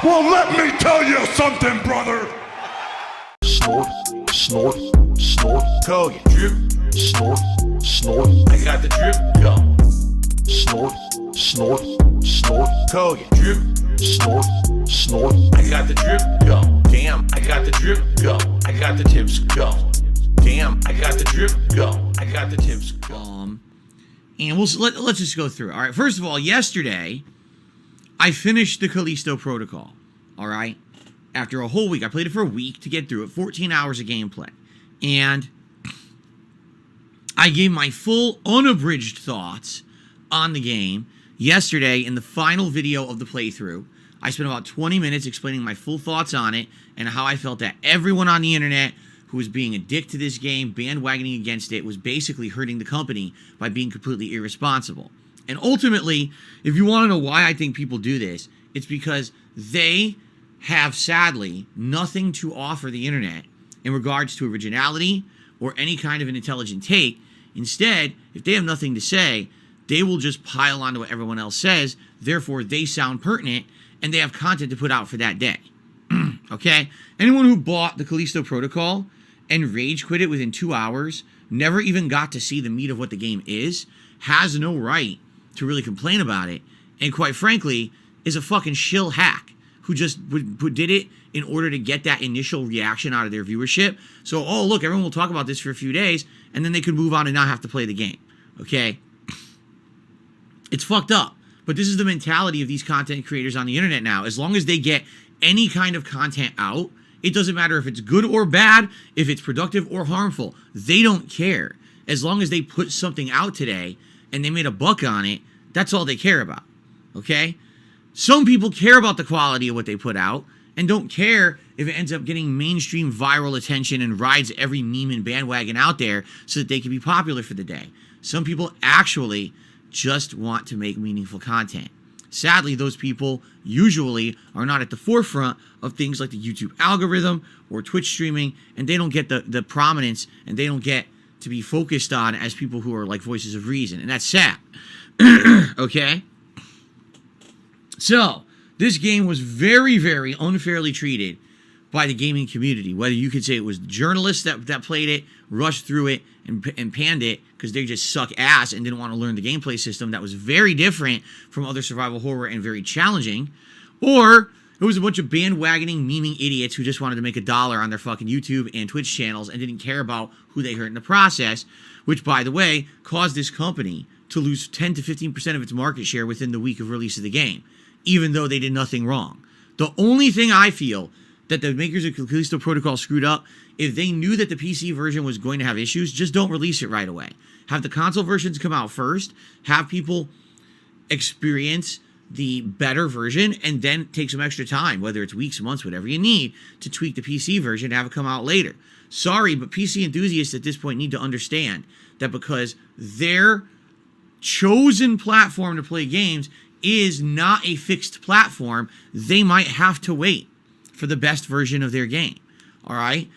Well, let me tell you something, brother. Snort, snort, snort, Go, you drip. snort, snort, I got the drip. Go. snort, snort, snort, Go, you drip. snort, snort, I got the drip. Go. Damn, I got the drip. Go. I got the tips. Go. Damn, I got the drip. Go. I got the tips. Go. And let's just go through it. All right. First of all, yesterday, I finished the Callisto protocol. All right. After a whole week, I played it for a week to get through it. 14 hours of gameplay, and I gave my full, unabridged thoughts on the game yesterday in the final video of the playthrough. I spent about 20 minutes explaining my full thoughts on it and how I felt that everyone on the internet who was being a dick to this game, bandwagoning against it, was basically hurting the company by being completely irresponsible. And ultimately, if you want to know why I think people do this, it's because they have, sadly, nothing to offer the internet in regards to originality or any kind of an intelligent take. Instead, if they have nothing to say, they will just pile onto what everyone else says. Therefore, they sound pertinent, and they have content to put out for that day. Okay? Anyone who bought the Callisto protocol and rage quit it within 2 hours, never even got to see the meat of what the game is, has no right to really complain about it, and quite frankly, is a fucking shill hack who just who did it in order to get that initial reaction out of their viewership. So, oh, look, everyone will talk about this for a few days, and then they could move on and not have to play the game. Okay? It's fucked up. But this is the mentality of these content creators on the internet now. As long as they get any kind of content out, it doesn't matter if it's good or bad, if it's productive or harmful. They don't care. As long as they put something out today and they made a buck on it, that's all they care about. Okay? Some people care about the quality of what they put out and don't care if it ends up getting mainstream viral attention and rides every meme and bandwagon out there so that they can be popular for the day. Some people actually just want to make meaningful content. Sadly, those people usually are not at the forefront of things like the YouTube algorithm or Twitch streaming, and they don't get the prominence, and they don't get to be focused on as people who are like voices of reason, and that's sad. Okay? So, this game was very, very unfairly treated by the gaming community. Whether you could say it was the journalists that played it, rushed through it, and panned it because they just suck ass and didn't want to learn the gameplay system that was very different from other survival horror and very challenging, or it was a bunch of bandwagoning, memeing idiots who just wanted to make $1 on their fucking YouTube and Twitch channels and didn't care about who they hurt in the process, which, by the way, caused this company to lose 10 to 15% of its market share within the week of release of the game, even though they did nothing wrong. The only thing I feel that the makers of Callisto Protocol screwed up, if they knew that the PC version was going to have issues, just don't release it right away. Have the console versions come out first, have people experience the better version, and then take some extra time, whether it's weeks, months, whatever you need, to tweak the PC version and have it come out later. Sorry, but PC enthusiasts at this point need to understand that because their chosen platform to play games is not a fixed platform, they might have to wait for the best version of their game. All right?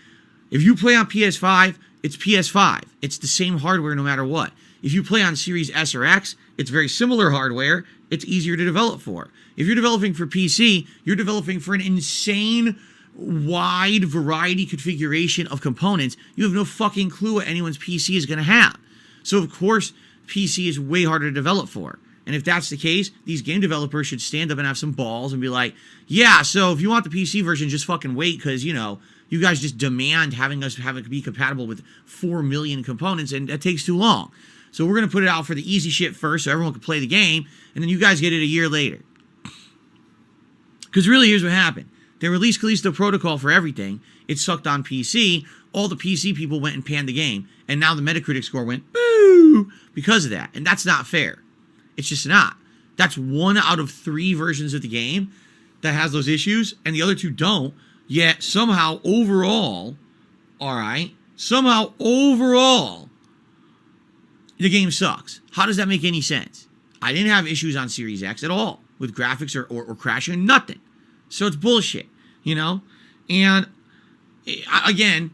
If you play on PS5, it's PS5. It's the same hardware no matter what. If you play on Series S or X, it's very similar hardware. It's easier to develop for. If you're developing for PC, you're developing for an insane wide variety configuration of components. You have no fucking clue what anyone's PC is going to have. So, of course, PC is way harder to develop for. And if that's the case, these game developers should stand up and have some balls and be like, yeah, so if you want the PC version, just fucking wait because, you know, you guys just demand having us have it be compatible with 4 million components, and that takes too long. So we're going to put it out for the easy shit first so everyone can play the game, and then you guys get it a year later. Because really, here's what happened. They released Callisto Protocol for everything. It sucked on PC. All the PC people went and panned the game, and now the Metacritic score went boo because of that. And that's not fair. It's just not. That's 1 out of 3 versions of the game that has those issues, and the other 2 don't. Yet somehow overall, all right, somehow overall, the game sucks. How does that make any sense? I didn't have issues on Series X at all with graphics or crashing, nothing. So it's bullshit, you know? And again,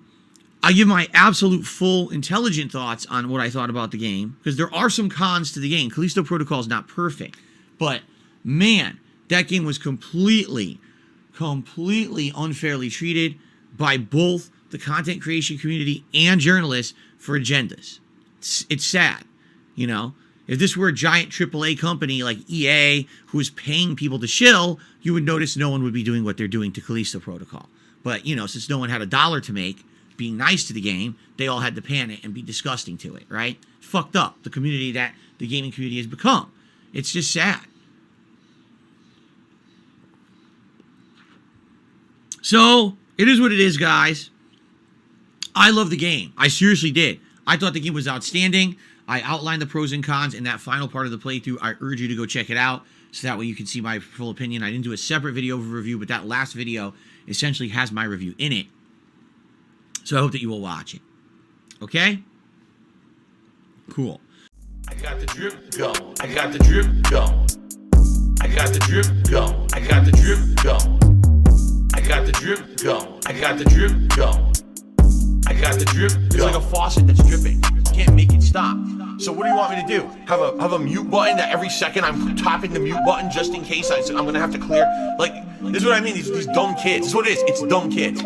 I give my absolute full intelligent thoughts on what I thought about the game, because there are some cons to the game. Callisto Protocol is not perfect, but man, that game was completely completely unfairly treated by both the content creation community and journalists for agendas. It's sad, you know. If this were a giant AAA company like EA who is paying people to shill, you would notice no one would be doing what they're doing to Callisto Protocol. But, you know, since no one had a dollar to make being nice to the game, they all had to pan it and be disgusting to it, right? Fucked up, the community that the gaming community has become. It's just sad. So, it is what it is, guys. I love the game. I seriously did. I thought the game was outstanding. I outlined the pros and cons in that final part of the playthrough. I urge you to go check it out so that way you can see my full opinion. I didn't do a separate video of a review, but that last video essentially has my review in it. So I hope that you will watch it. Okay? Cool. I got the drip go. I got the drip go. I got the drip go. I got the drip go. I got the drip go. I got the drip go. I got the drip go. It's like a faucet that's dripping. Can't make it stop. So what do you want me to do? Have a mute button that every second I'm tapping the mute button just in case I'm gonna have to clear? Like, this is what I mean. These dumb kids. This is what it is. It's dumb kids.